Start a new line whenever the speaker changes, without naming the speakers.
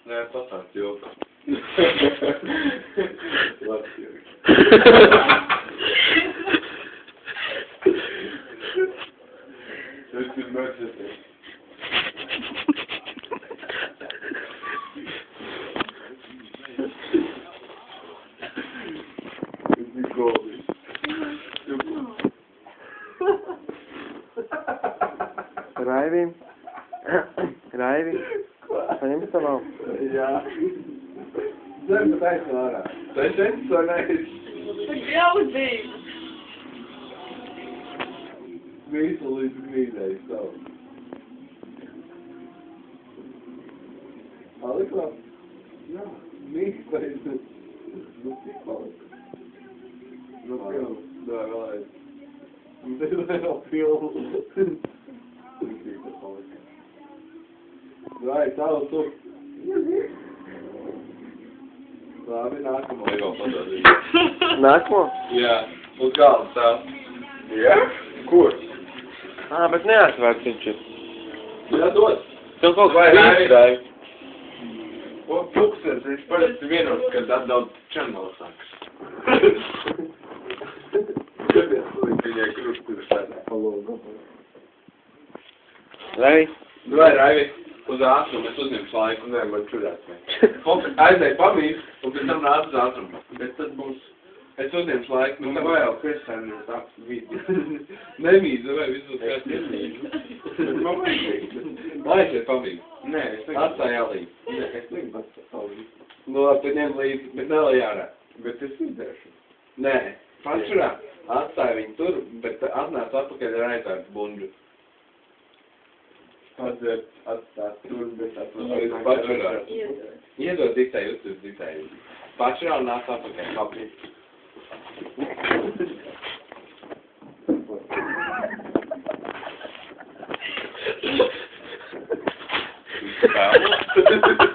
Ne, patat yok.
Raivi. Raivi. Paņem savam.
Jā. Zem, taisa ārā. Taisa neizsvarēs.
Graudīgi.
Visu līdz grīdēji savu. Palikā? Jā. Mīkstēji. Nu, cik palika? Nu, pilnu. Dā, vēlēs. Nu, vēl pilnu. Vai, tālu tu. Labi, nākamo. Jau padādīt.
Nākamo?
Jā, uz galda stāv. Jā? Kur?
Bet neatvērts viņš ir.
Jā, dod.
Tev kaut
Vai,
kā izstrāja.
Pūkstens, viņš parasti vienos, kad atdaud čanmalu sāks. Viņai krustu ir tādā palūgu.
Raivi.
Vai, Raivi, uz ātrumu, es uzņemšu laiku, un nevar čurāt. Aizēju pamīt, un pēc tam nāc uz ātrumu. Bet tad būs, es uzņemšu laiku, nu vai jau Kristēni uz tāps vīdi. Nemīdzu, vai visus kāds nemīdzu. Man vajag. Aiziet pamīt. Nē, es negribu. Atstāj jālīt. Nē, es negribu atstāt jālīt. Nu, tu ņem līdzi, bet nelai ārā. Bet es izdaršu. Nē, pačurā. Atstāj viņu tur, bet atnāc atpakaļ ar aizvērtu bunģu. Atstāt tur, bet atstāt pačurā. Iedod diktēju, uztur diktēju. Pačurā un nāc atpakaļ. Papīt. Spēlē.